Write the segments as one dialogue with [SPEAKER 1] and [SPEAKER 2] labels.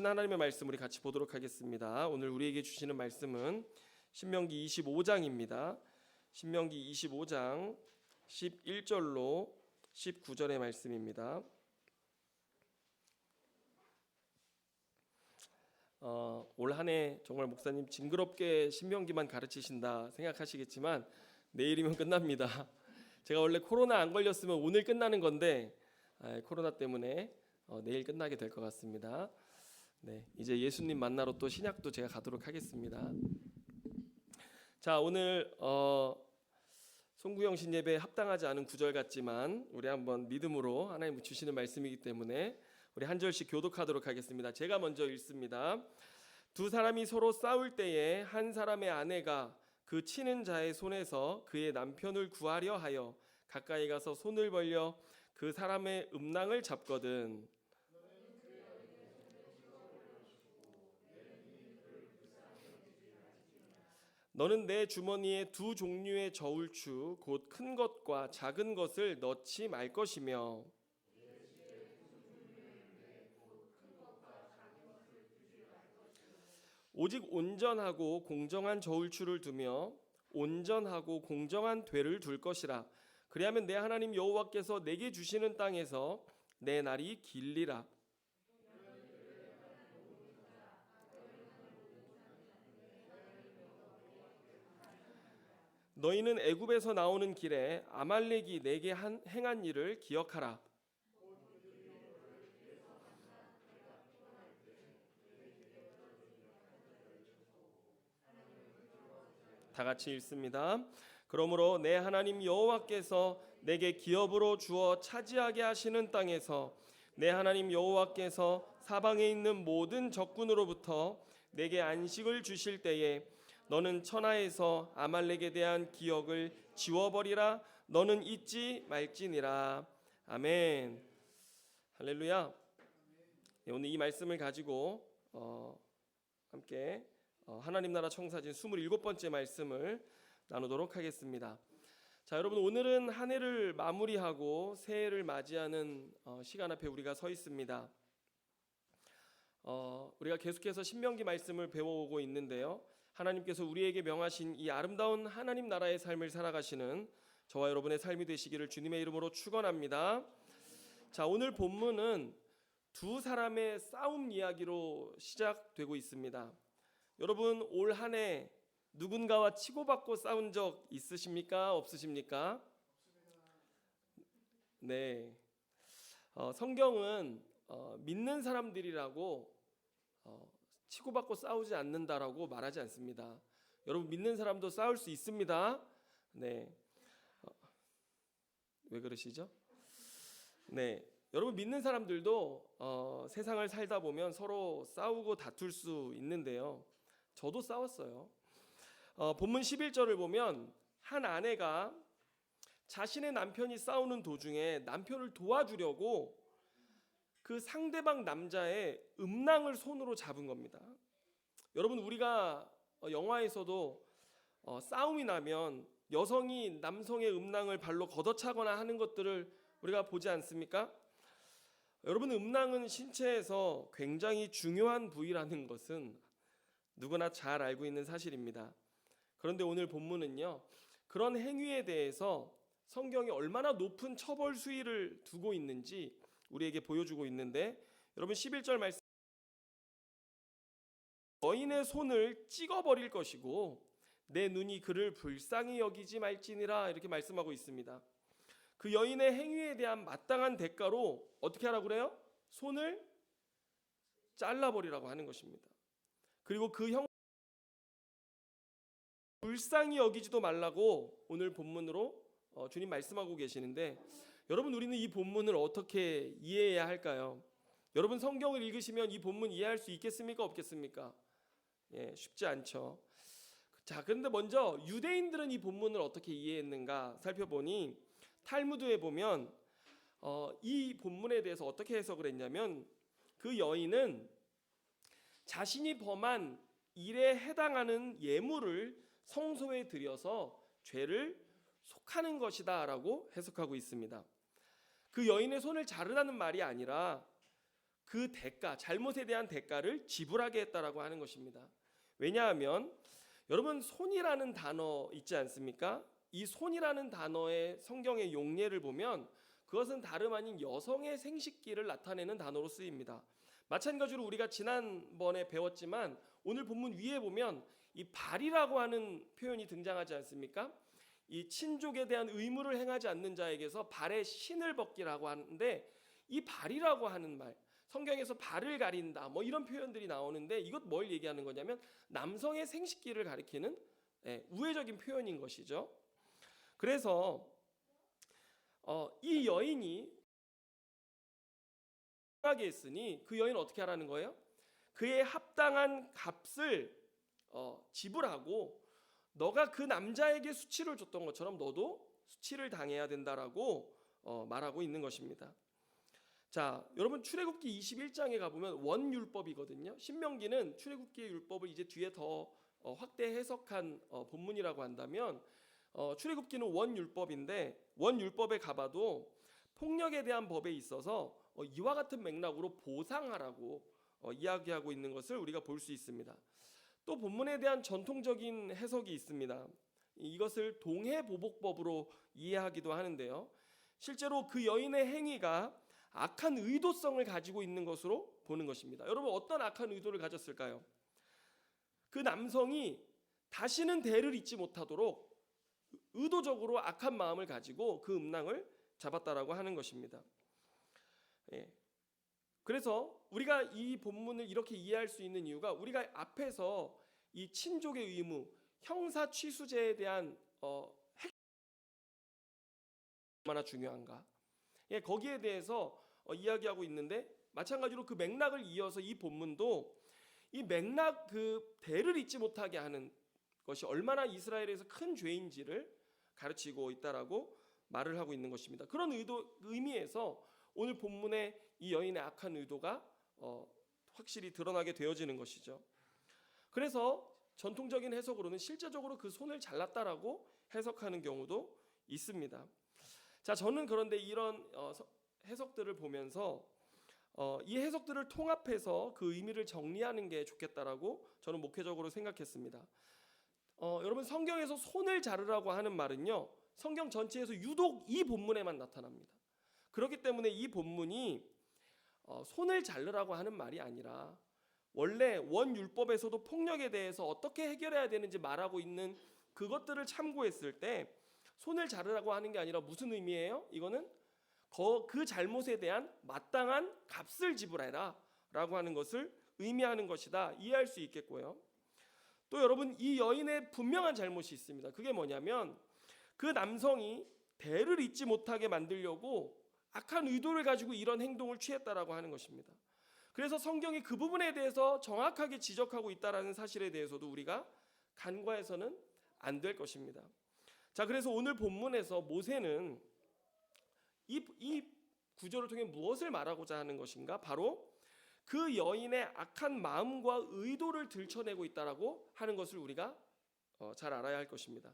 [SPEAKER 1] 하나님의 말씀 우리 같이 보도록 하겠습니다. 오늘 우리에게 주시는 말씀은 신명기 25장입니다. 신명기 25장 11절로 19절의 말씀입니다. 올 한 해 정말 목사님 징그럽게 신명기만 가르치신다 생각하시겠지만 내일이면 끝납니다. 제가 원래 코로나 안 걸렸으면 오늘 끝나는 건데 코로나 때문에 내일 끝나게 될 것 같습니다. 네, 이제 예수님 만나러 또 신약도 제가 가도록 하겠습니다. 자, 오늘 송구영 신예배에 합당하지 않은 구절 같지만 우리 한번 믿음으로 하나님 주시는 말씀이기 때문에 우리 한 절씩 교독하도록 하겠습니다. 제가 먼저 읽습니다. 두 사람이 서로 싸울 때에 한 사람의 아내가 그 치는 자의 손에서 그의 남편을 구하려 하여 가까이 가서 손을 벌려 그 사람의 음낭을 잡거든 너는 내 주머니에 두 종류의 저울추 곧 큰 것과 작은 것을 넣지 말 것이며 오직 온전하고 공정한 저울추를 두며 온전하고 공정한 되를 둘 것이라. 그리하면 내 하나님 여호와께서 내게 주시는 땅에서 내 날이 길리라. 너희는 애굽에서 나오는 길에 아말렉이 내게 행한 일을 기억하라. 다 같이 읽습니다. 그러므로 내 하나님 여호와께서 내게 기업으로 주어 차지하게 하시는 땅에서 내 하나님 여호와께서 사방에 있는 모든 적군으로부터 내게 안식을 주실 때에 너는 천하에서 아말렉에 대한 기억을 지워버리라. 너는 잊지 말지니라. 아멘. 할렐루야. 오늘 이 말씀을 가지고 함께 하나님 나라 청사진 27번째 말씀을 나누도록 하겠습니다. 자, 여러분, 오늘은 한 해를 마무리하고 새해를 맞이하는 시간 앞에 우리가 서 있습니다. 우리가 계속해서 신명기 말씀을 배워오고 있는데요. 하나님께서 우리에게 명하신 이 아름다운 하나님 나라의 삶을 살아가시는 저와 여러분의 삶이 되시기를 주님의 이름으로 축원합니다. 자, 오늘 본문은 두 사람의 싸움 이야기로 시작되고 있습니다. 여러분, 올 한 해 누군가와 치고받고 싸운 적 있으십니까? 없으십니까? 네. 성경은 믿는 사람들이라고 치고받고 싸우지 않는다라고 말하지 않습니다. 여러분, 믿는 사람도 싸울 수 있습니다. 네. 왜 그러시죠? 네. 여러분, 믿는 사람들도 세상을 살다 보면 서로 싸우고 다툴 수 있는데요. 저도 싸웠어요. 본문 11절을 보면 한 아내가 자신의 남편이 싸우는 도중에 남편을 도와주려고 그 상대방 남자의 음낭을 손으로 잡은 겁니다. 여러분, 우리가 영화에서도 싸움이 나면 여성이 남성의 음낭을 발로 걷어차거나 하는 것들을 우리가 보지 않습니까? 여러분, 음낭은 신체에서 굉장히 중요한 부위라는 것은 누구나 잘 알고 있는 사실입니다. 그런데 오늘 본문은요, 그런 행위에 대해서 성경이 얼마나 높은 처벌 수위를 두고 있는지 우리에게 보여주고 있는데, 여러분 11절 말씀, 여인의 손을 찍어버릴 것이고 내 눈이 그를 불쌍히 여기지 말지니라, 이렇게 말씀하고 있습니다. 그 여인의 행위에 대한 마땅한 대가로 어떻게 하라고 그래요? 손을 잘라버리라고 하는 것입니다. 그리고 그 불쌍히 여기지도 말라고 오늘 본문으로 주님 말씀하고 계시는데, 여러분, 우리는 이 본문을 어떻게 이해해야 할까요? 여러분, 성경을 읽으시면 이 본문 이해할 수 있겠습니까? 없겠습니까? 예, 쉽지 않죠. 자, 그런데 먼저 유대인들은 이 본문을 어떻게 이해했는가 살펴보니 탈무드에 보면 이 본문에 대해서 어떻게 해석을 했냐면, 그 여인은 자신이 범한 일에 해당하는 예물을 성소에 들여서 죄를 속하는 것이다 라고 해석하고 있습니다. 그 여인의 손을 자르라는 말이 아니라 그 대가, 잘못에 대한 대가를 지불하게 했다라고 하는 것입니다. 왜냐하면 여러분 손이라는 단어 있지 않습니까? 이 손이라는 단어의 성경의 용례를 보면 그것은 다름 아닌 여성의 생식기를 나타내는 단어로 쓰입니다. 마찬가지로 우리가 지난번에 배웠지만 오늘 본문 위에 보면 이 발이라고 하는 표현이 등장하지 않습니까? 이 친족에 대한 의무를 행하지 않는 자에게서 발에 신을 벗기라고 하는데 이 발이라고 하는 말, 성경에서 발을 가린다 뭐 이런 표현들이 나오는데 이것 뭘 얘기하는 거냐면 남성의 생식기를 가리키는 우회적인 표현인 것이죠. 그래서 이 여인이 하게 했으니 그 여인은 어떻게 하라는 거예요? 그의 합당한 값을 지불하고 너가 그 남자에게 수치를 줬던 것처럼 너도 수치를 당해야 된다라고 말하고 있는 것입니다. 자, 여러분 출애굽기 21장에 가보면 원율법이거든요. 신명기는 출애굽기의 율법을 이제 뒤에 더 확대 해석한 본문이라고 한다면 출애굽기는 원율법인데 원율법에 가봐도 폭력에 대한 법에 있어서 이와 같은 맥락으로 보상하라고 이야기하고 있는 것을 우리가 볼 수 있습니다. 또 본문에 대한 전통적인 해석이 있습니다. 이것을 동해보복법으로 이해하기도 하는데요. 실제로 그 여인의 행위가 악한 의도성을 가지고 있는 것으로 보는 것입니다. 여러분 어떤 악한 의도를 가졌을까요? 그 남성이 다시는 대를 잇지 못하도록 의도적으로 악한 마음을 가지고 그 음낭을 잡았다라고 하는 것입니다. 그래서 우리가 이 본문을 이렇게 이해할 수 있는 이유가 우리가 앞에서 이 친족의 의무, 형사 취수제에 대한 얼마나 중요한가? 거기에 대해서 이야기하고 있는데 마찬가지로 그 맥락을 이어서 이 본문도 이 맥락 그 대를 잇지 못하게 하는 것이 얼마나 이스라엘에서 큰 죄인지를 가르치고 있다라고 말을 하고 있는 것입니다. 그런 의미에서 오늘 본문의 이 여인의 악한 의도가 확실히 드러나게 되어지는 것이죠. 그래서 전통적인 해석으로는 실제적으로 그 손을 잘랐다라고 해석하는 경우도 있습니다. 자, 저는 그런데 이런 해석들을 보면서 이 해석들을 통합해서 그 의미를 정리하는 게 좋겠다라고 저는 목회적으로 생각했습니다. 여러분 성경에서 손을 자르라고 하는 말은요, 성경 전체에서 유독 이 본문에만 나타납니다. 그렇기 때문에 이 본문이 손을 자르라고 하는 말이 아니라 원래 원율법에서도 폭력에 대해서 어떻게 해결해야 되는지 말하고 있는 그것들을 참고했을 때 손을 자르라고 하는 게 아니라 무슨 의미예요? 이거는 그 잘못에 대한 마땅한 값을 지불해라 라고 하는 것을 의미하는 것이다 이해할 수 있겠고요. 또 여러분 이 여인의 분명한 잘못이 있습니다. 그게 뭐냐면 그 남성이 대를 잇지 못하게 만들려고 악한 의도를 가지고 이런 행동을 취했다라고 하는 것입니다. 그래서 성경이 그 부분에 대해서 정확하게 지적하고 있다라는 사실에 대해서도 우리가 간과해서는 안 될 것입니다. 자, 그래서 오늘 본문에서 모세는 이 구조를 통해 무엇을 말하고자 하는 것인가? 바로 그 여인의 악한 마음과 의도를 들춰내고 있다라고 하는 것을 우리가 잘 알아야 할 것입니다.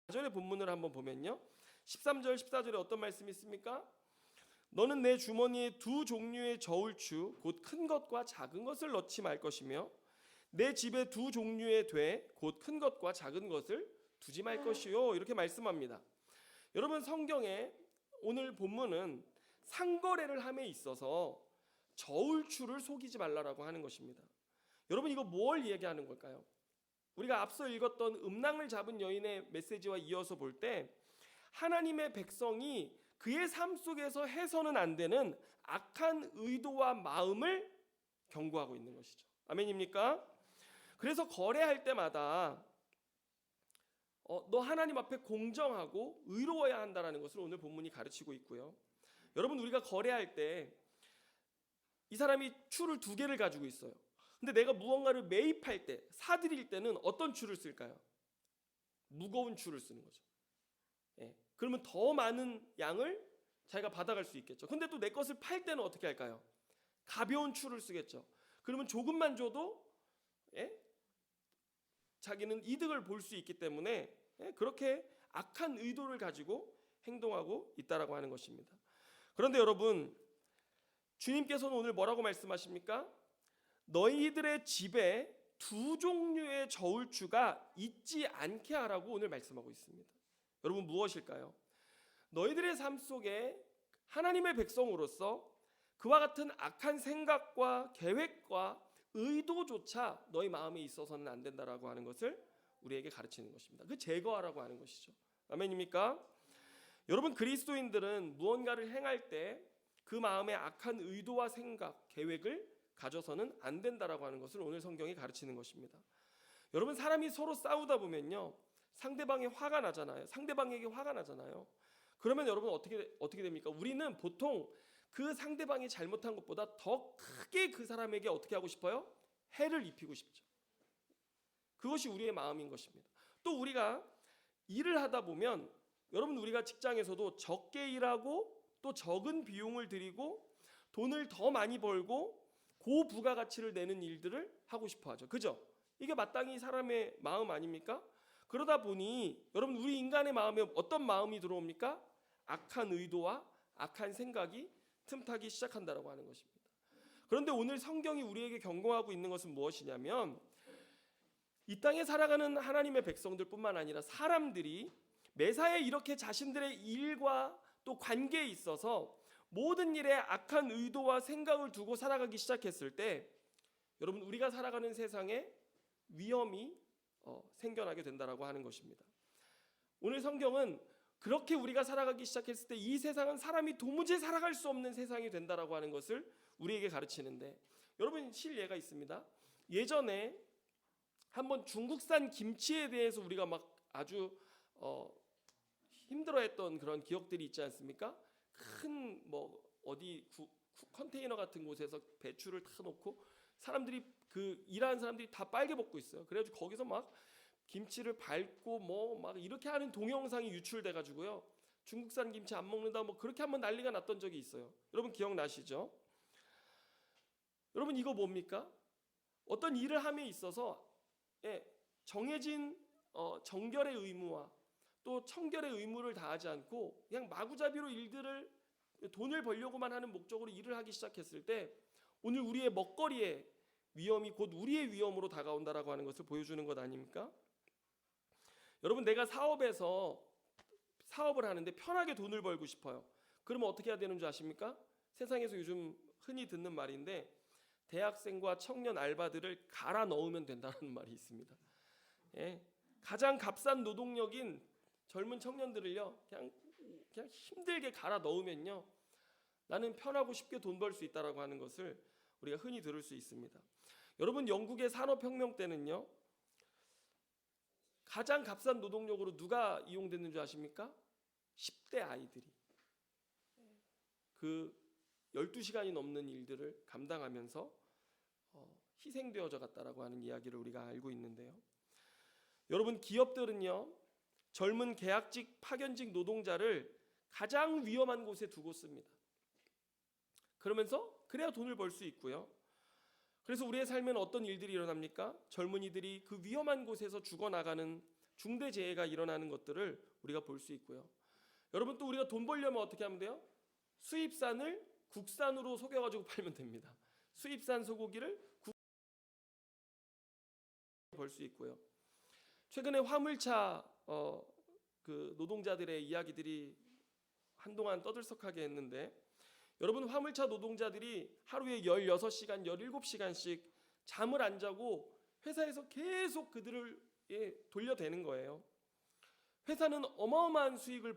[SPEAKER 1] 4절의 본문을 한번 보면요, 13절 14절에 어떤 말씀이 있습니까? 너는 내 주머니에 두 종류의 저울추 곧 큰 것과 작은 것을 넣지 말 것이며 내 집에 두 종류의 돼 곧 큰 것과 작은 것을 두지 말 것이요, 이렇게 말씀합니다. 여러분 성경에 오늘 본문은 상거래를 함에 있어서 저울추를 속이지 말라라고 하는 것입니다. 여러분 이거 뭘 얘기하는 걸까요? 우리가 앞서 읽었던 음낭을 잡은 여인의 메시지와 이어서 볼 때 하나님의 백성이 그의 삶 속에서 해서는 안 되는 악한 의도와 마음을 경고하고 있는 것이죠. 아멘입니까? 그래서 거래할 때마다 너 하나님 앞에 공정하고 의로워야 한다는 것을 오늘 본문이 가르치고 있고요. 여러분 우리가 거래할 때 이 사람이 추를 두 개를 가지고 있어요. 근데 내가 무언가를 매입할 때, 사들일 때는 어떤 추를 쓸까요? 무거운 추를 쓰는 거죠. 그러면 더 많은 양을 자기가 받아갈 수 있겠죠. 근데 또 내 것을 팔 때는 어떻게 할까요? 가벼운 추를 쓰겠죠. 그러면 조금만 줘도 자기는 이득을 볼 수 있기 때문에 그렇게 악한 의도를 가지고 행동하고 있다라고 하는 것입니다. 그런데 여러분 주님께서는 오늘 뭐라고 말씀하십니까? 너희들의 집에 두 종류의 저울추가 있지 않게 하라고 오늘 말씀하고 있습니다. 여러분 무엇일까요? 너희들의 삶 속에 하나님의 백성으로서 그와 같은 악한 생각과 계획과 의도조차 너희 마음에 있어서는 안 된다라고 하는 것을 우리에게 가르치는 것입니다. 그 제거하라고 하는 것이죠. 아멘입니까? 여러분 그리스도인들은 무언가를 행할 때 그 마음에 악한 의도와 생각, 계획을 가져서는 안 된다라고 하는 것을 오늘 성경이 가르치는 것입니다. 여러분 사람이 서로 싸우다 보면요. 상대방에게 화가 나잖아요. 그러면 여러분 어떻게 됩니까? 우리는 보통 그 상대방이 잘못한 것보다 더 크게 그 사람에게 어떻게 하고 싶어요? 해를 입히고 싶죠. 그것이 우리의 마음인 것입니다. 또 우리가 일을 하다 보면 여러분 우리가 직장에서도 적게 일하고 또 적은 비용을 들이고 돈을 더 많이 벌고 고부가가치를 내는 일들을 하고 싶어 하죠. 그죠? 이게 마땅히 사람의 마음 아닙니까? 그러다 보니 여러분 우리 인간의 마음에 어떤 마음이 들어옵니까? 악한 의도와 악한 생각이 틈타기 시작한다라고 하는 것입니다. 그런데 오늘 성경이 우리에게 경고하고 있는 것은 무엇이냐면 이 땅에 살아가는 하나님의 백성들뿐만 아니라 사람들이 매사에 이렇게 자신들의 일과 또 관계에 있어서 모든 일에 악한 의도와 생각을 두고 살아가기 시작했을 때 여러분 우리가 살아가는 세상에 위험이 생겨나게 된다라고 하는 것입니다. 오늘 성경은 그렇게 우리가 살아가기 시작했을 때 이 세상은 사람이 도무지 살아갈 수 없는 세상이 된다라고 하는 것을 우리에게 가르치는데 여러분 실례가 있습니다. 예전에 한번 중국산 김치에 대해서 우리가 막 아주 힘들어했던 그런 기억들이 있지 않습니까? 큰 어디 컨테이너 같은 곳에서 배추를 다 놓고 사람들이 그 일하는 사람들이 다 빨개 벗고 있어요. 그래가지고 거기서 막 김치를 밟고 막 이렇게 하는 동영상이 유출돼 가지고요. 중국산 김치 안 먹는다 그렇게 한번 난리가 났던 적이 있어요. 여러분 기억나시죠? 여러분 이거 뭡니까? 어떤 일을 함에 있어서 정해진 정결의 의무와 또 청결의 의무를 다하지 않고 그냥 마구잡이로 일들을 돈을 벌려고만 하는 목적으로 일을 하기 시작했을 때 오늘 우리의 먹거리의 위험이 곧 우리의 위험으로 다가온다라고 하는 것을 보여주는 것 아닙니까? 여러분 내가 사업에서 사업을 하는데 편하게 돈을 벌고 싶어요. 그러면 어떻게 해야 되는 줄 아십니까? 세상에서 요즘 흔히 듣는 말인데 대학생과 청년 알바들을 갈아 넣으면 된다는 말이 있습니다. 가장 값싼 노동력인 젊은 청년들을요 그냥 힘들게 갈아 넣으면요 나는 편하고 쉽게 돈 벌 수 있다라고 하는 것을 우리가 흔히 들을 수 있습니다. 여러분 영국의 산업혁명 때는요 가장 값싼 노동력으로 누가 이용됐는 줄 아십니까? 10대 아이들이 그 12시간이 넘는 일들을 감당하면서 희생되어져 갔다라고 하는 이야기를 우리가 알고 있는데요. 여러분 기업들은요 젊은 계약직 파견직 노동자를 가장 위험한 곳에 두고 씁니다. 그러면서 그래야 돈을 벌 수 있고요. 그래서 우리의 삶에는 어떤 일들이 일어납니까? 젊은이들이 그 위험한 곳에서 죽어나가는 중대재해가 일어나는 것들을 우리가 볼 수 있고요. 여러분 또 우리가 돈 벌려면 어떻게 하면 돼요? 수입산을 국산으로 속여가지고 팔면 됩니다. 수입산 소고기를 벌 수 있고요. 최근에 화물차 그 노동자들의 이야기들이 한동안 떠들썩하게 했는데 여러분 화물차 노동자들이 하루에 16시간, 17시간씩 잠을 안 자고 회사에서 계속 그들을 돌려대는 거예요. 회사는 어마어마한 수익을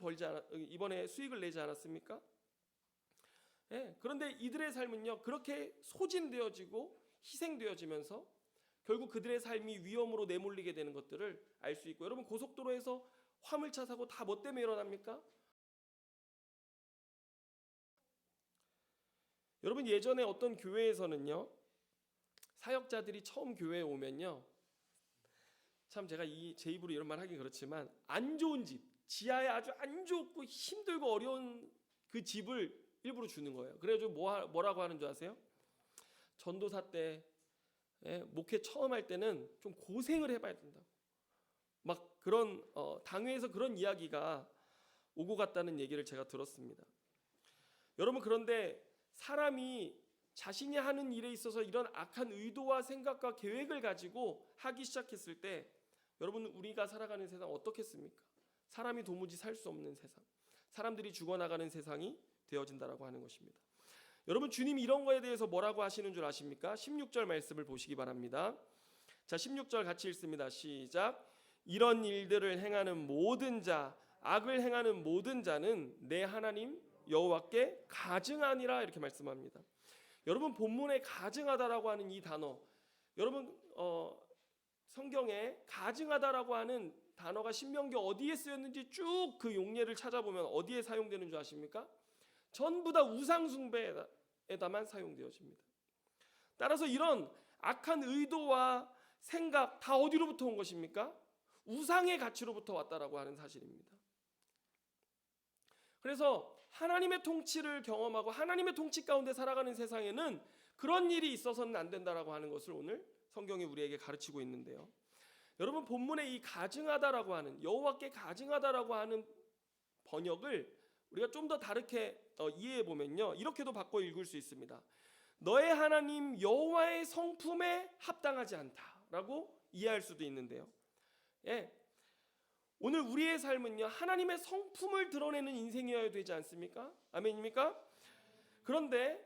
[SPEAKER 1] 이번에 수익을 내지 않았습니까? 그런데 이들의 삶은요 그렇게 소진되어지고 희생되어지면서 결국 그들의 삶이 위험으로 내몰리게 되는 것들을 알 수 있고 여러분 고속도로에서 화물차 사고 다 뭐 때문에 일어납니까? 여러분 예전에 어떤 교회에서는요 사역자들이 처음 교회에 오면요 참 제가 제 입으로 이런 말 하긴 그렇지만 안 좋은 집 지하에 아주 안 좋고 힘들고 어려운 그 집을 일부러 주는 거예요. 그래가지고 뭐라고 하는 줄 아세요? 전도사 때 목회 처음 할 때는 좀 고생을 해봐야 된다고 막 그런 당회에서 그런 이야기가 오고 갔다는 얘기를 제가 들었습니다. 여러분 그런데 사람이 자신이 하는 일에 있어서 이런 악한 의도와 생각과 계획을 가지고 하기 시작했을 때 여러분 우리가 살아가는 세상 어떻겠습니까? 사람이 도무지 살 수 없는 세상, 사람들이 죽어나가는 세상이 되어진다라고 하는 것입니다. 여러분 주님이 이런 거에 대해서 뭐라고 하시는 줄 아십니까? 16절 말씀을 보시기 바랍니다. 자, 16절 같이 읽습니다. 시작. 이런 일들을 행하는 모든 자, 악을 행하는 모든 자는 내 하나님 여호와께 가증하니라 이렇게 말씀합니다. 여러분 본문에 가증하다라고 하는 이 단어, 여러분 성경에 가증하다라고 하는 단어가 신명기 어디에 쓰였는지 쭉 그 용례를 찾아보면 어디에 사용되는 줄 아십니까? 전부 다 우상 숭배에다만 사용되어집니다. 따라서 이런 악한 의도와 생각 다 어디로부터 온 것입니까? 우상의 가치로부터 왔다라고 하는 사실입니다. 그래서 하나님의 통치를 경험하고 하나님의 통치 가운데 살아가는 세상에는 그런 일이 있어서는 안 된다라고 하는 것을 오늘 성경이 우리에게 가르치고 있는데요. 여러분 본문에 이 가증하다라고 하는 여호와께 가증하다라고 하는 번역을 우리가 좀 더 다르게 이해해 보면요, 이렇게도 바꿔 읽을 수 있습니다. 너의 하나님 여호와의 성품에 합당하지 않다라고 이해할 수도 있는데요. 예, 오늘 우리의 삶은요 하나님의 성품을 드러내는 인생이어야 되지 않습니까? 아멘입니까? 그런데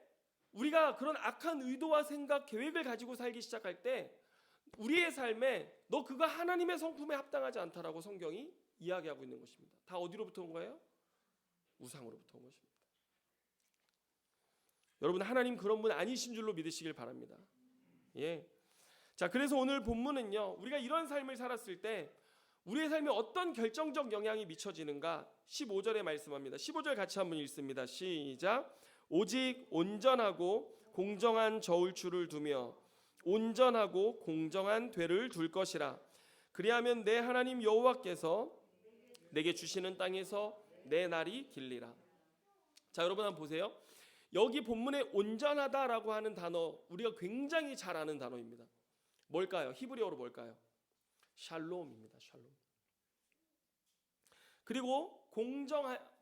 [SPEAKER 1] 우리가 그런 악한 의도와 생각, 계획을 가지고 살기 시작할 때 우리의 삶에 너 그거 하나님의 성품에 합당하지 않다라고 성경이 이야기하고 있는 것입니다. 다 어디로부터 온 거예요? 우상으로부터 온 것입니다. 여러분 하나님 그런 분 아니신 줄로 믿으시길 바랍니다. 예. 자, 그래서 오늘 본문은요 우리가 이런 삶을 살았을 때 우리의 삶에 어떤 결정적 영향이 미쳐지는가 15절에 말씀합니다. 15절 같이 한번 읽습니다. 시작. 오직 온전하고 공정한 저울추를 두며 온전하고 공정한 되를 둘 것이라. 그리하면 내 하나님 여호와께서 내게 주시는 땅에서 내 날이 길리라. 자, 여러분 한번 보세요. 여기 본문에 온전하다라고 하는 단어 우리가 굉장히 잘 아는 단어입니다. 뭘까요? 히브리어로 뭘까요? 샬롬입니다. 샬롬. 그리고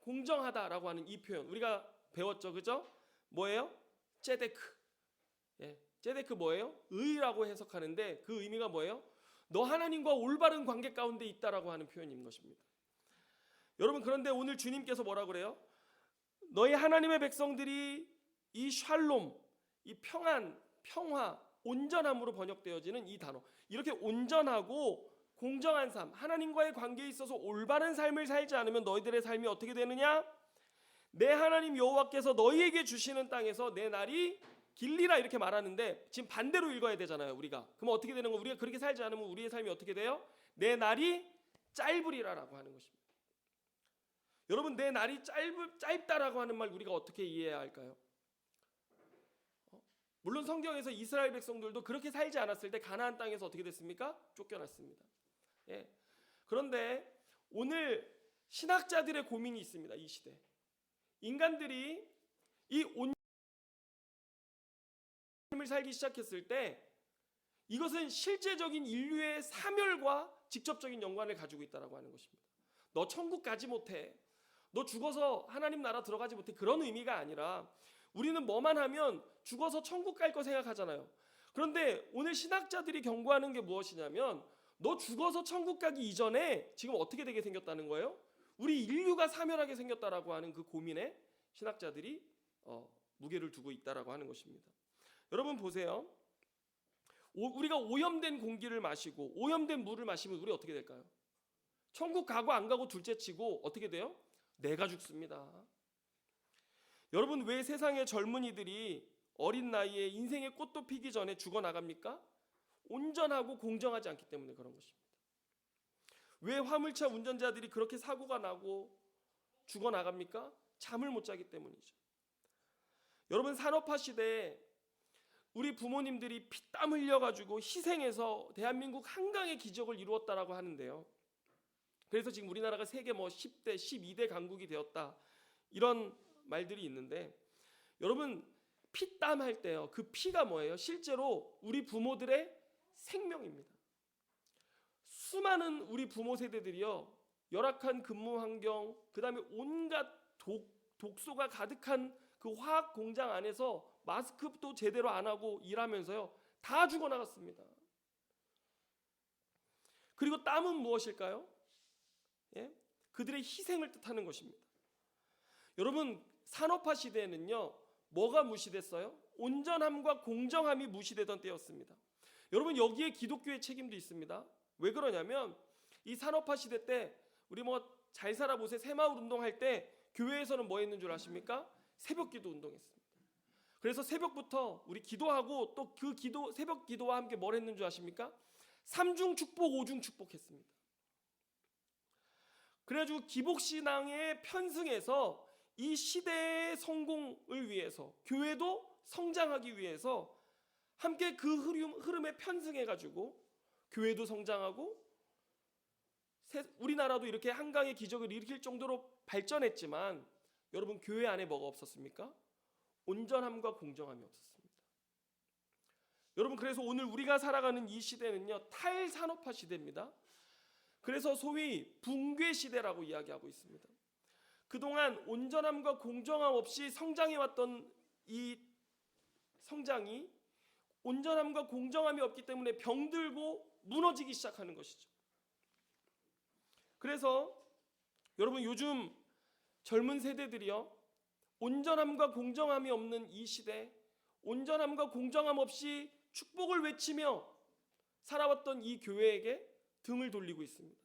[SPEAKER 1] 공정하다라고 하는 이 표현 우리가 배웠죠, 그죠? 뭐예요? ጼ데크. 예, ጼ데크 뭐예요? 의라고 해석하는데 그 의미가 뭐예요? 너 하나님과 올바른 관계 가운데 있다라고 하는 표현인 것입니다. 여러분 그런데 오늘 주님께서 뭐라 그래요? 너희 하나님의 백성들이 이 샬롬, 이 평안, 평화, 온전함으로 번역되어지는 이 단어, 이렇게 온전하고 공정한 삶, 하나님과의 관계에 있어서 올바른 삶을 살지 않으면 너희들의 삶이 어떻게 되느냐? 내 하나님 여호와께서 너희에게 주시는 땅에서 내 날이 길리라 이렇게 말하는데 지금 반대로 읽어야 되잖아요 우리가. 그럼 어떻게 되는 거? 우리가 그렇게 살지 않으면 우리의 삶이 어떻게 돼요? 내 날이 짧으리라라고 하는 것입니다. 여러분 내 날이 짧다라고 하는 말 우리가 어떻게 이해해야 할까요? 물론 성경에서 이스라엘 백성들도 그렇게 살지 않았을 때 가나안 땅에서 어떻게 됐습니까? 쫓겨났습니다. 예. 그런데 오늘 신학자들의 고민이 있습니다. 이 시대 인간들이 이 삶을 살기 시작했을 때 이것은 실제적인 인류의 사멸과 직접적인 연관을 가지고 있다라고 하는 것입니다. 너 천국 가지 못해, 너 죽어서 하나님 나라 들어가지 못해, 그런 의미가 아니라 우리는 뭐만 하면 죽어서 천국 갈 거 생각하잖아요. 그런데 오늘 신학자들이 경고하는 게 무엇이냐면 너 죽어서 천국 가기 이전에 지금 어떻게 되게 생겼다는 거예요? 우리 인류가 사멸하게 생겼다라고 하는 그 고민에 신학자들이 무게를 두고 있다라고 하는 것입니다. 여러분 보세요. 우리가 오염된 공기를 마시고 오염된 물을 마시면 우리 어떻게 될까요? 천국 가고 안 가고 둘째치고 어떻게 돼요? 내가 죽습니다. 여러분 왜 세상의 젊은이들이 어린 나이에 인생의 꽃도 피기 전에 죽어나갑니까? 온전하고 공정하지 않기 때문에 그런 것입니다. 왜 화물차 운전자들이 그렇게 사고가 나고 죽어나갑니까? 잠을 못 자기 때문이죠. 여러분 산업화 시대에 우리 부모님들이 피땀 흘려가지고 희생해서 대한민국 한강의 기적을 이루었다라고 하는데요. 그래서 지금 우리나라가 세계 10대, 12대 강국이 되었다 이런 말들이 있는데 여러분 피땀 할 때요. 그 피가 뭐예요? 실제로 우리 부모들의 생명입니다. 수많은 우리 부모 세대들이요. 열악한 근무 환경, 그 다음에 온갖 독소가 가득한 그 화학 공장 안에서 마스크도 제대로 안 하고 일하면서요, 다 죽어나갔습니다. 그리고 땀은 무엇일까요? 예? 그들의 희생을 뜻하는 것입니다. 여러분, 산업화 시대에는요, 뭐가 무시됐어요? 온전함과 공정함이 무시되던 때였습니다. 여러분, 여기에 기독교의 책임도 있습니다. 왜 그러냐면 이 산업화 시대 때 우리 뭐 잘 살아보세요. 새마을 운동할 때 교회에서는 뭐 했는 줄 아십니까? 새벽 기도 운동했습니다. 그래서 새벽부터 우리 기도하고 또 그 새벽 기도와 함께 뭘 했는 줄 아십니까? 3중 축복, 5중 축복했습니다. 그래가지고 기복신앙에 편승해서 이 시대의 성공을 위해서, 교회도 성장하기 위해서 함께 그 흐름에 편승해가지고 교회도 성장하고 우리나라도 이렇게 한강의 기적을 일으킬 정도로 발전했지만, 여러분, 교회 안에 뭐가 없었습니까? 온전함과 공정함이 없었습니다. 여러분, 그래서 오늘 우리가 살아가는 이 시대는요, 탈산업화 시대입니다. 그래서 소위 붕괴 시대라고 이야기하고 있습니다. 그동안 온전함과 공정함 없이 성장해왔던 이 성장이 온전함과 공정함이 없기 때문에 병들고 무너지기 시작하는 것이죠. 그래서 여러분, 요즘 젊은 세대들이요, 온전함과 공정함이 없는 이 시대, 온전함과 공정함 없이 축복을 외치며 살아왔던 이 교회에게 등을 돌리고 있습니다.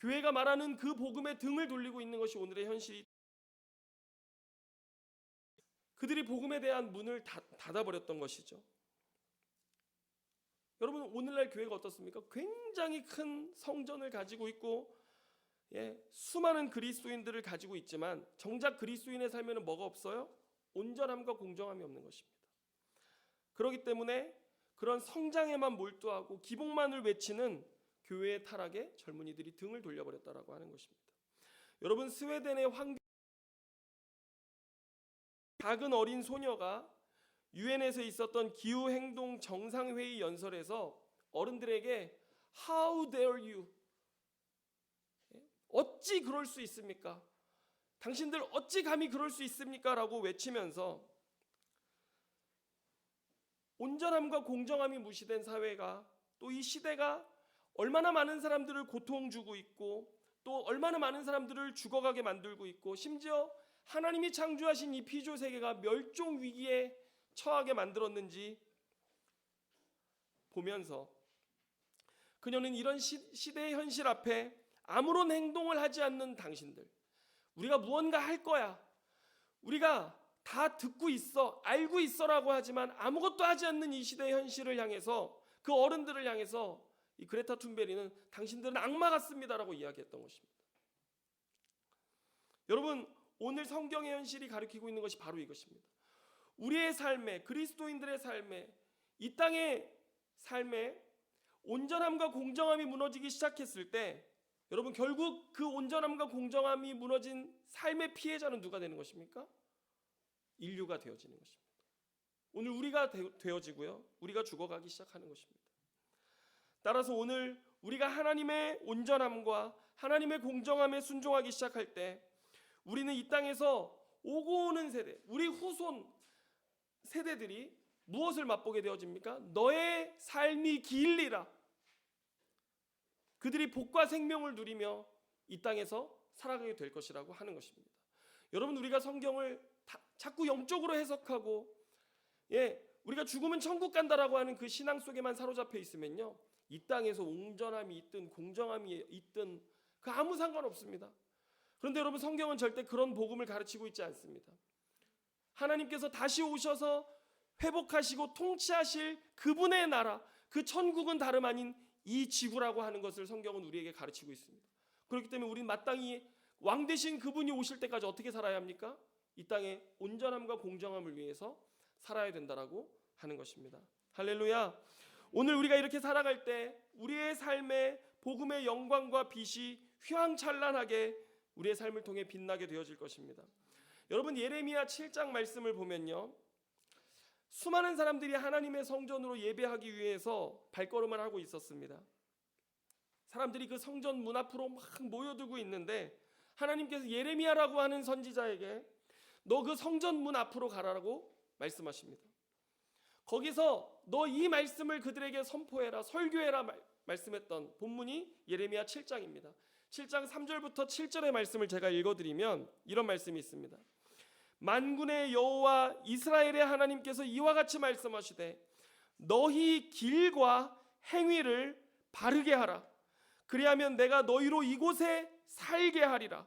[SPEAKER 1] 교회가 말하는 그 복음에 등을 돌리고 있는 것이 오늘의 현실이, 그들이 복음에 대한 문을 닫아버렸던 것이죠. 여러분, 오늘날 교회가 어떻습니까? 굉장히 큰 성전을 가지고 있고, 수많은 그리스도인들을 가지고 있지만 정작 그리스도인의 삶에는 뭐가 없어요? 온전함과 공정함이 없는 것입니다. 그렇기 때문에 그런 성장에만 몰두하고 기복만을 외치는 교회의 타락에 젊은이들이 등을 돌려버렸다라고 하는 것입니다. 여러분, 스웨덴의 작은 어린 소녀가 유엔에서 있었던 기후행동 정상회의 연설에서 어른들에게 How dare you? 어찌 그럴 수 있습니까? 당신들 어찌 감히 그럴 수 있습니까? 라고 외치면서 온전함과 공정함이 무시된 사회가, 또 이 시대가 얼마나 많은 사람들을 고통 주고 있고 또 얼마나 많은 사람들을 죽어가게 만들고 있고, 심지어 하나님이 창조하신 이 피조 세계가 멸종 위기에 처하게 만들었는지 보면서 그녀는 이런 시대의 현실 앞에 아무런 행동을 하지 않는 당신들, 우리가 무언가 할 거야, 우리가 다 듣고 있어, 알고 있어라고 하지만 아무것도 하지 않는 이 시대의 현실을 향해서, 그 어른들을 향해서 이 그레타 툰베리는 당신들은 악마 같습니다라고 이야기했던 것입니다. 여러분, 오늘 성경의 현실이 가리키고 있는 것이 바로 이것입니다. 우리의 삶에, 그리스도인들의 삶에, 이 땅의 삶에 온전함과 공정함이 무너지기 시작했을 때, 여러분, 결국 그 온전함과 공정함이 무너진 삶의 피해자는 누가 되는 것입니까? 인류가 되어지는 것입니다. 오늘 우리가 되어지고요, 우리가 죽어가기 시작하는 것입니다. 따라서 오늘 우리가 하나님의 온전함과 하나님의 공정함에 순종하기 시작할 때, 우리는 이 땅에서 오고 오는 세대, 우리 후손 세대들이 무엇을 맛보게 되어집니까? 너의 삶이 길리라. 그들이 복과 생명을 누리며 이 땅에서 살아가게 될 것이라고 하는 것입니다. 여러분, 우리가 성경을 자꾸 영적으로 해석하고 우리가 죽으면 천국 간다라고 하는 그 신앙 속에만 사로잡혀 있으면요, 이 땅에서 온전함이 있든 공정함이 있든 그 아무 상관없습니다. 그런데 여러분, 성경은 절대 그런 복음을 가르치고 있지 않습니다. 하나님께서 다시 오셔서 회복하시고 통치하실 그분의 나라, 그 천국은 다름 아닌 이 지구라고 하는 것을 성경은 우리에게 가르치고 있습니다. 그렇기 때문에 우리는 마땅히 왕 되신 그분이 오실 때까지 어떻게 살아야 합니까? 이 땅에 온전함과 공정함을 위해서 살아야 된다라고 하는 것입니다. 할렐루야. 오늘 우리가 이렇게 살아갈 때 우리의 삶에 복음의 영광과 빛이 휘황찬란하게 우리의 삶을 통해 빛나게 되어질 것입니다. 여러분, 예레미야 7장 말씀을 보면요, 수많은 사람들이 하나님의 성전으로 예배하기 위해서 발걸음을 하고 있었습니다. 사람들이 그 성전 문 앞으로 막 모여들고 있는데, 하나님께서 예레미야라고 하는 선지자에게 너 그 성전 문 앞으로 가라라고 말씀하십니다. 거기서 너 이 말씀을 그들에게 선포해라, 설교해라 말씀했던 본문이 예레미야 7장입니다. 7장 3절부터 7절의 말씀을 제가 읽어드리면 이런 말씀이 있습니다. 만군의 여호와 이스라엘의 하나님께서 이와 같이 말씀하시되 너희 길과 행위를 바르게 하라. 그리하면 내가 너희로 이곳에 살게 하리라.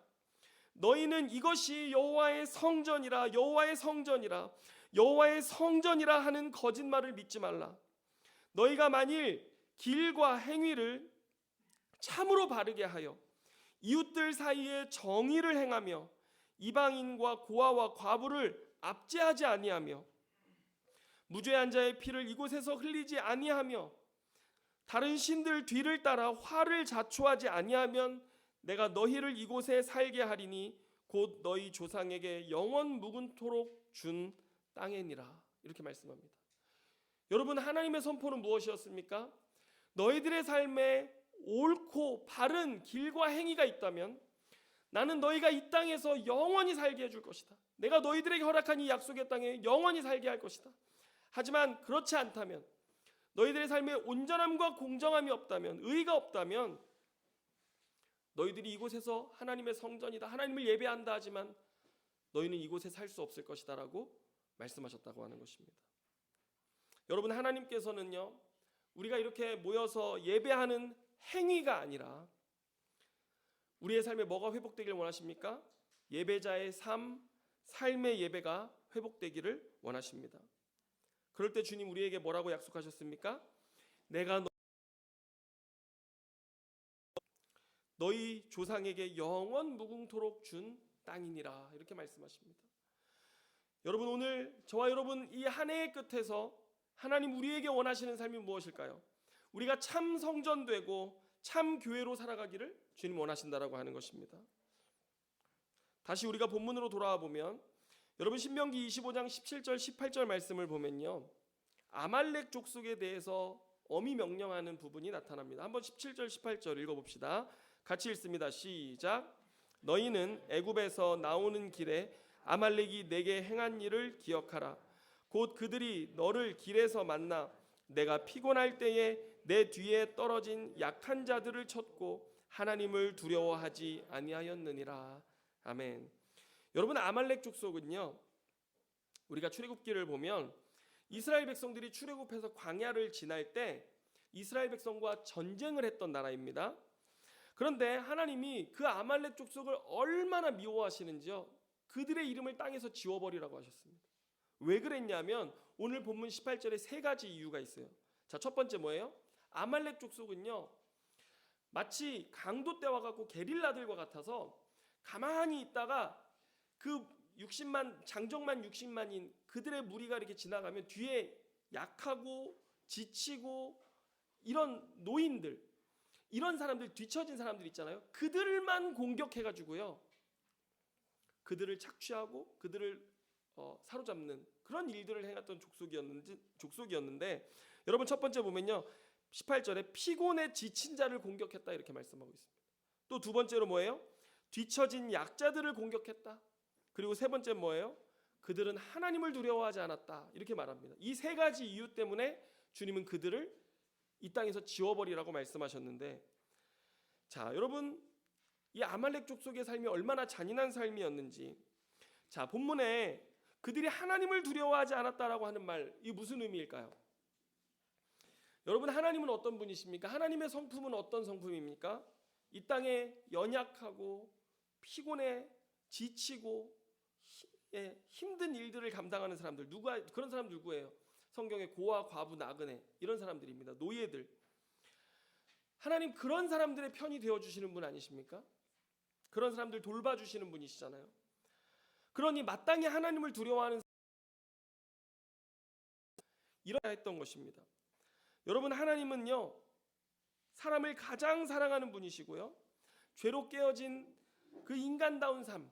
[SPEAKER 1] 너희는 이것이 여호와의 성전이라 여호와의 성전이라 여호와의 성전이라 하는 거짓말을 믿지 말라. 너희가 만일 길과 행위를 참으로 바르게 하여 이웃들 사이에 정의를 행하며 이방인과 고아와 과부를 압제하지 아니하며 무죄한 자의 피를 이곳에서 흘리지 아니하며 다른 신들 뒤를 따라 화를 자초하지 아니하면 내가 너희를 이곳에 살게 하리니 곧 너희 조상에게 영원 묵은토록 준 땅이니라. 이렇게 말씀합니다. 여러분, 하나님의 선포는 무엇이었습니까? 너희들의 삶에 옳고 바른 길과 행위가 있다면 나는 너희가 이 땅에서 영원히 살게 해줄 것이다. 내가 너희들에게 허락한 이 약속의 땅에 영원히 살게 할 것이다. 하지만 그렇지 않다면, 너희들의 삶에 온전함과 공정함이 없다면, 의가 없다면 너희들이 이곳에서 하나님의 성전이다, 하나님을 예배한다 하지만 너희는 이곳에 살 수 없을 것이다 라고 말씀하셨다고 하는 것입니다. 여러분, 하나님께서는요, 우리가 이렇게 모여서 예배하는 행위가 아니라 우리의 삶에 뭐가 회복되기를 원하십니까? 예배자의 삶의 예배가 회복되기를 원하십니다. 그럴 때 주님 우리에게 뭐라고 약속하셨습니까? 내가 너희 조상에게 영원 무궁토록 준 땅이니라. 이렇게 말씀하십니다. 여러분, 오늘 저와 여러분 이 한 해의 끝에서 하나님 우리에게 원하시는 삶이 무엇일까요? 우리가 참 성전되고 참 교회로 살아가기를 주님 원하신다라고 하는 것입니다. 다시 우리가 본문으로 돌아와 보면 여러분, 신명기 25장 17절 18절 말씀을 보면요, 아말렉 족속에 대해서 엄히 명령하는 부분이 나타납니다. 한번 17절 18절 읽어봅시다. 같이 읽습니다. 시작. 너희는 애굽에서 나오는 길에 아말렉이 내게 행한 일을 기억하라. 곧 그들이 너를 길에서 만나 내가 피곤할 때에 내 뒤에 떨어진 약한 자들을 쳤고 하나님을 두려워하지 아니하였느니라. 아멘. 여러분, 아말렉 족속은요, 우리가 출애굽기를 보면 이스라엘 백성들이 출애굽해서 광야를 지날 때 이스라엘 백성과 전쟁을 했던 나라입니다. 그런데 하나님이 그 아말렉 족속을 얼마나 미워하시는지요, 그들의 이름을 땅에서 지워버리라고 하셨습니다. 왜 그랬냐면 오늘 본문 18절에 세 가지 이유가 있어요. 자, 첫 번째 뭐예요? 아말렉 족속은요, 마치 강도 때와 같고 게릴라들과 같아서 가만히 있다가 그 60만 장정만 60만인 그들의 무리가 이렇게 지나가면 뒤에 약하고 지치고 이런 노인들, 이런 사람들, 뒤처진 사람들 있잖아요. 그들만 공격해가지고요, 그들을 착취하고 그들을 사로잡는 그런 일들을 행했던 족속이었는데 여러분, 첫 번째 보면요, 18절에 피곤에 지친 자를 공격했다 이렇게 말씀하고 있습니다. 또 두 번째로 뭐예요? 뒤처진 약자들을 공격했다. 그리고 세 번째 뭐예요? 그들은 하나님을 두려워하지 않았다 이렇게 말합니다. 이 세 가지 이유 때문에 주님은 그들을 이 땅에서 지워버리라고 말씀하셨는데, 자, 여러분, 이 아말렉 족속의 삶이 얼마나 잔인한 삶이었는지, 자, 본문에 그들이 하나님을 두려워하지 않았다라고 하는 말, 이 무슨 의미일까요? 여러분, 하나님은 어떤 분이십니까? 하나님의 성품은 어떤 성품입니까? 이 땅에 연약하고 피곤해 지치고 힘든 일들을 감당하는 사람들, 그런 사람 누구예요? 성경에 고아, 과부, 나그네, 이런 사람들입니다. 노예들. 하나님 그런 사람들의 편이 되어주시는 분 아니십니까? 그런 사람들 돌봐주시는 분이시잖아요. 그러니 마땅히 하나님을 두려워하는 이러야 했던 것입니다. 여러분, 하나님은요, 사람을 가장 사랑하는 분이시고요, 죄로 깨어진 그 인간다운 삶,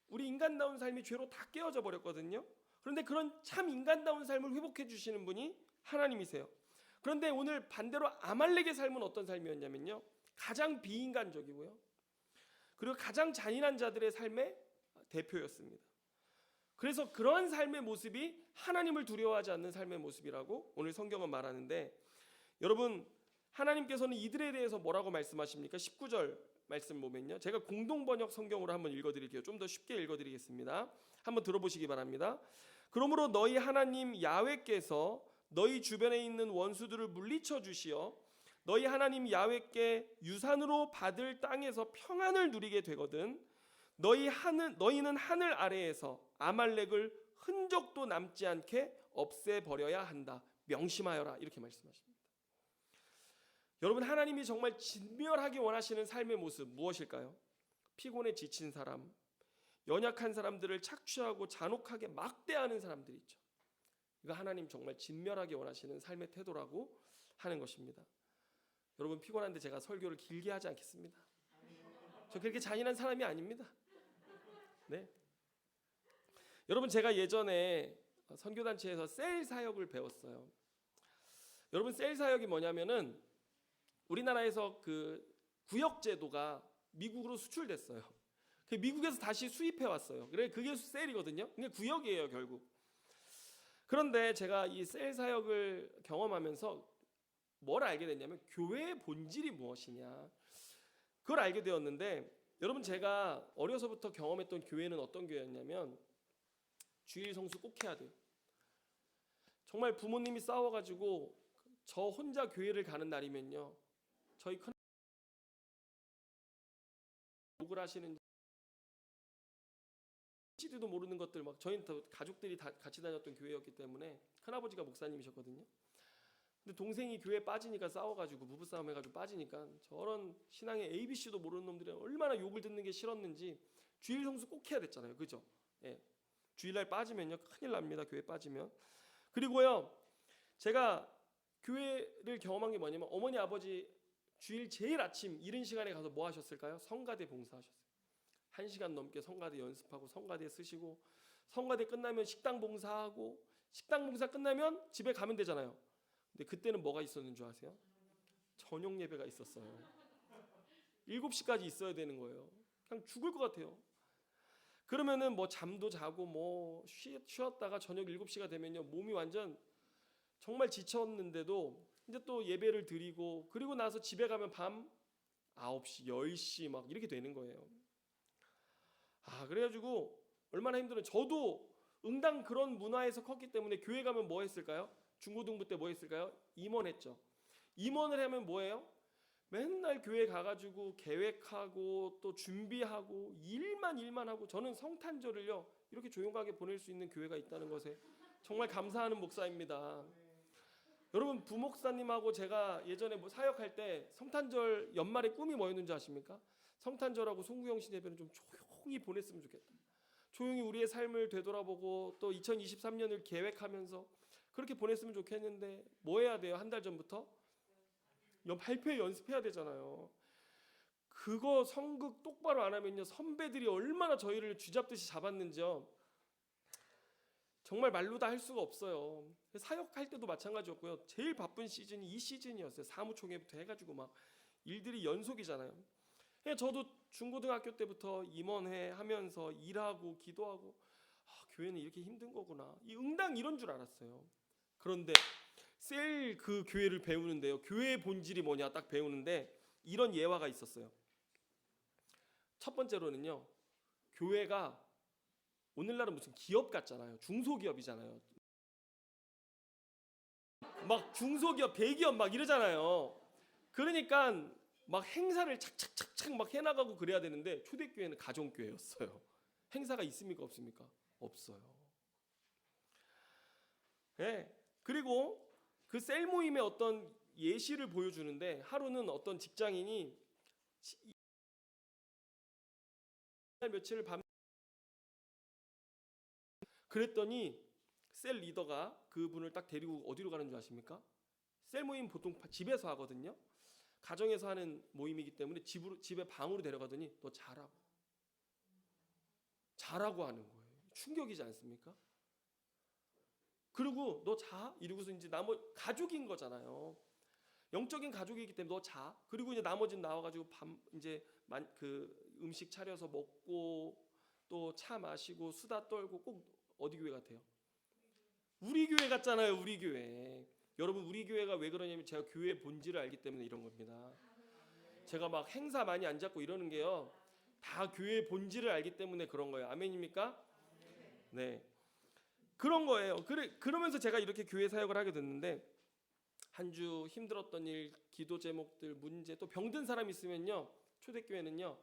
[SPEAKER 1] 우리 인간다운 삶이 죄로 다 깨어져 버렸거든요. 그런데 그런 참 인간다운 삶을 회복해 주시는 분이 하나님이세요. 그런데 오늘 반대로 아말렉의 삶은 어떤 삶이었냐면요, 가장 비인간적이고요, 그리고 가장 잔인한 자들의 삶의 대표였습니다. 그래서 그러한 삶의 모습이 하나님을 두려워하지 않는 삶의 모습이라고 오늘 성경은 말하는데, 여러분 하나님께서는 이들에 대해서 뭐라고 말씀하십니까? 19절 말씀 보면요, 제가 공동번역 성경으로 한번 읽어드릴게요. 좀 더 쉽게 읽어드리겠습니다. 한번 들어보시기 바랍니다. 그러므로 너희 하나님 야훼께서 너희 주변에 있는 원수들을 물리쳐 주시어 너희 하나님 야훼께 유산으로 받을 땅에서 평안을 누리게 되거든 너희는 하늘 아래에서 아말렉을 흔적도 남지 않게 없애버려야 한다. 명심하여라. 이렇게 말씀하십니다. 여러분, 하나님이 정말 진멸하기 원하시는 삶의 모습 무엇일까요? 피곤에 지친 사람, 연약한 사람들을 착취하고 잔혹하게 막대하는 사람들이 있죠. 이거 하나님 정말 진멸하기 원하시는 삶의 태도라고 하는 것입니다. 여러분, 피곤한데 제가 설교를 길게 하지 않겠습니다. 저 그렇게 잔인한 사람이 아닙니다. 네. 여러분, 제가 예전에 선교단체에서 셀 사역을 배웠어요. 여러분, 셀 사역이 뭐냐면은 우리나라에서 그 구역제도가 미국으로 수출됐어요. 미국에서 다시 수입해 왔어요. 그래, 그게 셀이거든요. 근데 구역이에요, 결국. 그런데 제가 이 셀 사역을 경험하면서 뭘 알게 됐냐면 교회의 본질이 무엇이냐, 그걸 알게 되었는데, 여러분 제가 어려서부터 경험했던 교회는 어떤 교회였냐면 주일 성수 꼭 해야 돼요. 정말 부모님이 싸워가지고 저 혼자 교회를 가는 날이면요, 저희 큰 욕을 하시는 지도 모르는 것들 막, 저희는 가족들이 다 같이 다녔던 교회였기 때문에 큰아버지가 목사님이셨거든요. 근데 동생이 교회에 빠지니까 싸워가지고 부부싸움 해가지고 빠지니까 저런 신앙의 ABC도 모르는 놈들이 얼마나 욕을 듣는 게 싫었는지 주일 성수 꼭 해야 됐잖아요. 그죠? 예. 주일날 빠지면요 큰일 납니다. 교회 빠지면. 그리고요, 제가 교회를 경험한 게 뭐냐면 어머니 아버지 주일 제일 아침 이른 시간에 가서 뭐 하셨을까요? 성가대 봉사하셨어요. 1시간 넘게 성가대 연습하고 성가대 쓰시고, 성가대 끝나면 식당 봉사하고, 식당 봉사 끝나면 집에 가면 되잖아요. 근데 그때는 뭐가 있었는 줄 아세요? 저녁 예배가 있었어요. 7시까지 있어야 되는 거예요. 그냥 죽을 것 같아요. 그러면은 뭐 잠도 자고 뭐 쉬었다가 저녁 7시가 되면요 몸이 완전 정말 지쳤는데도 이제 또 예배를 드리고, 그리고 나서 집에 가면 밤 9시, 10시 막 이렇게 되는 거예요. 그래가지고 얼마나 힘들어요. 저도 응당 그런 문화에서 컸기 때문에 교회 가면 뭐 했을까요? 중고등부 때 뭐 했을까요? 임원했죠. 임원을 하면 뭐예요? 맨날 교회 가가지고 계획하고 또 준비하고 일만 하고, 저는 성탄절을요 이렇게 조용하게 보낼 수 있는 교회가 있다는 것에 정말 감사하는 목사입니다. 여러분, 부목사님하고 제가 예전에 뭐 사역할 때 성탄절 연말에 꿈이 뭐였는지 아십니까? 성탄절하고 송구영신 예배는 좀 조용히 보냈으면 좋겠다. 조용히 우리의 삶을 되돌아보고 또 2023년을 계획하면서 그렇게 보냈으면 좋겠는데 뭐 해야 돼요? 한 달 전부터 발표회 연습해야 되잖아요. 그거 성극 똑바로 안 하면요 선배들이 얼마나 저희를 쥐잡듯이 잡았는지요, 정말 말로 다 할 수가 없어요. 사역할 때도 마찬가지였고요. 제일 바쁜 시즌이 이 시즌이었어요. 사무총회부터 해가지고 막 일들이 연속이잖아요. 저도 중고등학교 때부터 임원회 하면서 일하고 기도하고, 교회는 이렇게 힘든 거구나, 이 응당 이런 줄 알았어요. 그런데 셀 그 교회를 배우는데요, 교회의 본질이 뭐냐 딱 배우는데 이런 예화가 있었어요. 첫 번째로는요, 교회가 오늘날은 무슨 기업 같잖아요. 중소기업이잖아요. 막 중소기업, 대기업 막 이러잖아요. 그러니까 막 행사를 착착착착 막 해나가고 그래야 되는데 초대교회는 가정교회였어요. 행사가 있습니까 없습니까? 없어요. 네. 그리고 그 셀 모임의 어떤 예시를 보여주는데, 하루는 어떤 직장인이 며칠을 밤 그랬더니 셀 리더가 그분을 딱 데리고 어디로 가는 줄 아십니까? 셀 모임 보통 집에서 하거든요. 가정에서 하는 모임이기 때문에 집에 방으로 데려가더니 너 자라고 하는 거예요. 충격이지 않습니까? 그리고 너 자 이러고서 이제 가족인 거잖아요. 영적인 가족이기 때문에 너 자. 그리고 이제 나머지는 나와가지고 이제 그 음식 차려서 먹고 또 차 마시고 수다 떨고 꼭 어디 교회 같아요? 우리 교회 같잖아요. 우리 교회. 여러분 우리 교회가 왜 그러냐면 제가 교회 본질을 알기 때문에 이런 겁니다. 제가 막 행사 많이 안 잡고 이러는 게요, 다 교회 본질을 알기 때문에 그런 거예요. 아멘입니까? 네, 그런 거예요. 그러면서 제가 이렇게 교회 사역을 하게 됐는데, 한 주 힘들었던 일, 기도 제목들, 문제, 또 병든 사람 있으면요, 초대교회는요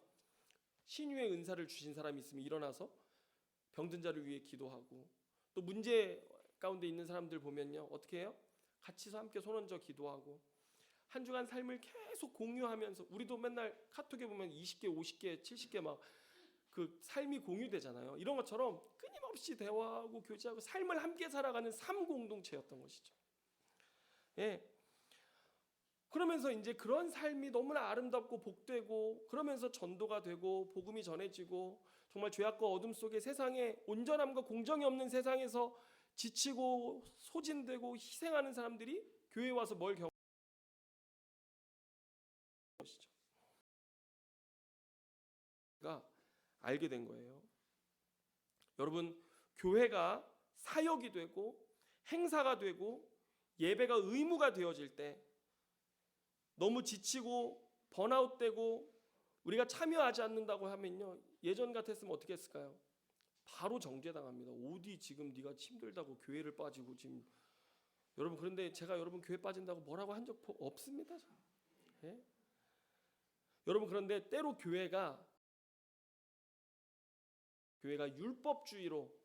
[SPEAKER 1] 신유의 은사를 주신 사람이 있으면 일어나서 병든 자를 위해 기도하고, 또 문제 가운데 있는 사람들 보면요 어떻게 해요? 같이서 함께 손 얹어 기도하고, 한 주간 삶을 계속 공유하면서, 우리도 맨날 카톡에 보면 20개, 50개, 70개 막 그 삶이 공유되잖아요. 이런 것처럼 끊임없이 대화하고 교제하고 삶을 함께 살아가는 삶 공동체였던 것이죠. 예. 그러면서 이제 그런 삶이 너무나 아름답고 복되고, 그러면서 전도가 되고 복음이 전해지고, 정말 죄악과 어둠 속에 세상에 온전함과 공정이 없는 세상에서 지치고 소진되고 희생하는 사람들이 교회에 와서 뭘 경험하는 것이죠. 가 알게 된 거예요. 여러분, 교회가 사역이 되고 행사가 되고 예배가 의무가 되어질 때, 너무 지치고 번아웃되고 우리가 참여하지 않는다고 하면요, 예전 같았으면 어떻게 했을까요? 바로 정죄당합니다. 어디 지금 네가 힘들다고 교회를 빠지고 지금. 여러분, 그런데 제가 여러분 교회 빠진다고 뭐라고 한 적 없습니다. 예? 여러분, 그런데 때로 교회가 율법주의로,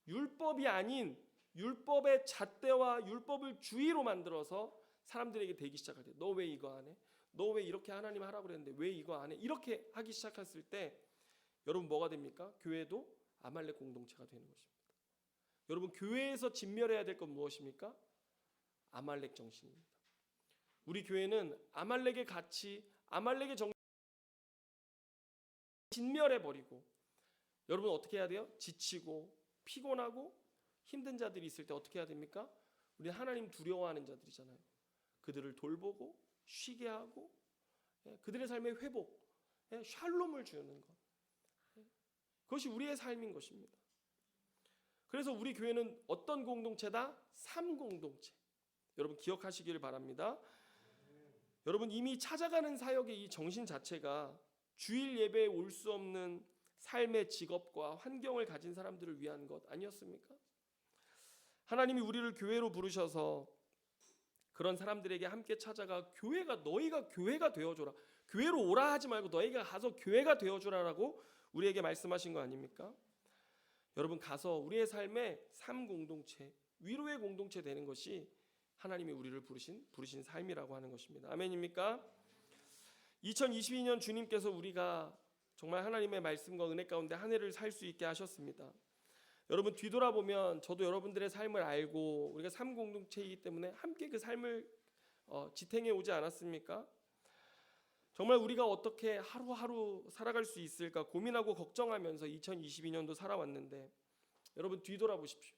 [SPEAKER 1] 율법이 아닌 율법의 잣대와 율법을 주의로 만들어서 사람들에게 되기 시작할 때, 너 왜 이거 안 해? 너 왜 이렇게 하나님 하라고 그랬는데 왜 이거 안 해? 이렇게 하기 시작했을 때 여러분 뭐가 됩니까? 교회도 아말렉 공동체가 되는 것입니다. 여러분, 교회에서 진멸해야 될 건 무엇입니까? 아말렉 정신입니다. 우리 교회는 아말렉의 가치, 아말렉의 정신 진멸해버리고, 여러분 어떻게 해야 돼요? 지치고 피곤하고 힘든 자들이 있을 때 어떻게 해야 됩니까? 우리 하나님 두려워하는 자들이잖아요. 그들을 돌보고 쉬게 하고, 그들의 삶의 회복, 샬롬을 주는 것, 그것이 우리의 삶인 것입니다. 그래서 우리 교회는 어떤 공동체다? 삶 공동체. 여러분 기억하시기를 바랍니다. 여러분, 이미 찾아가는 사역의 이 정신 자체가 주일 예배에 올 수 없는 삶의 직업과 환경을 가진 사람들을 위한 것 아니었습니까? 하나님이 우리를 교회로 부르셔서 그런 사람들에게 함께 찾아가 너희가 교회가 되어줘라, 교회로 오라 하지 말고 너희가 가서 교회가 되어주라라고 우리에게 말씀하신 거 아닙니까? 여러분, 가서 우리의 삶의 삶 공동체, 위로의 공동체 되는 것이 하나님이 우리를 부르신 삶이라고 하는 것입니다. 아멘입니까? 2022년 주님께서 우리가 정말 하나님의 말씀과 은혜 가운데 한 해를 살 수 있게 하셨습니다. 여러분, 뒤돌아보면 저도 여러분들의 삶을 알고 우리가 삶 공동체이기 때문에 함께 그 삶을 지탱해 오지 않았습니까? 정말 우리가 어떻게 하루하루 살아갈 수 있을까 고민하고 걱정하면서 2022년도 살아왔는데, 여러분 뒤돌아보십시오.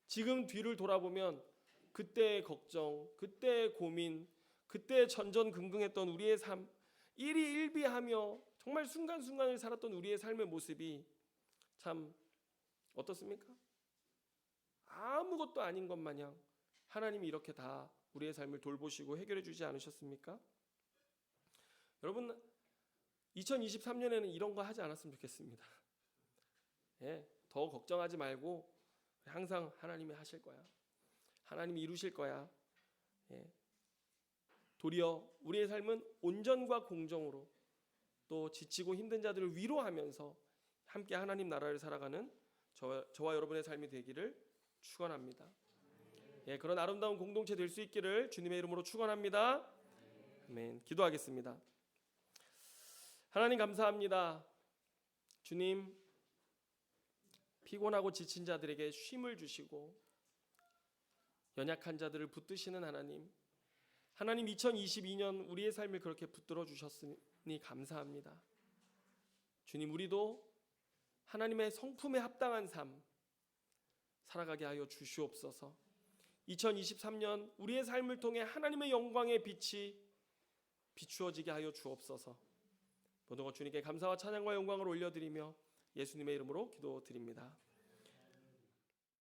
[SPEAKER 1] 지금 뒤를 돌아보면 그때의 걱정, 그때의 고민, 그때 전전긍긍했던 우리의 삶, 일희일비하며 정말 순간순간을 살았던 우리의 삶의 모습이 참 어떻습니까? 아무것도 아닌 것 마냥 하나님이 이렇게 다 우리의 삶을 돌보시고 해결해 주지 않으셨습니까? 여러분, 2023년에는 이런 거 하지 않았으면 좋겠습니다. 더 걱정하지 말고 항상 하나님이 하실 거야, 하나님이 이루실 거야. 도리어 우리의 삶은 온전과 공정으로, 또 지치고 힘든 자들을 위로하면서 함께 하나님 나라를 살아가는 저와 여러분의 삶이 되기를 축원합니다. 그런 아름다운 공동체 될 수 있기를 주님의 이름으로 축원합니다. 아멘. 기도하겠습니다. 하나님 감사합니다. 주님, 피곤하고 지친 자들에게 쉼을 주시고 연약한 자들을 붙드시는 하나님, 2022년 우리의 삶을 그렇게 붙들어 주셨으니 감사합니다. 주님, 우리도 하나님의 성품에 합당한 삶 살아가게 하여 주시옵소서. 2023년 우리의 삶을 통해 하나님의 영광의 빛이 비추어지게 하여 주옵소서. 모든 것 주님께 감사와 찬양과 영광을 올려드리며 예수님의 이름으로 기도드립니다.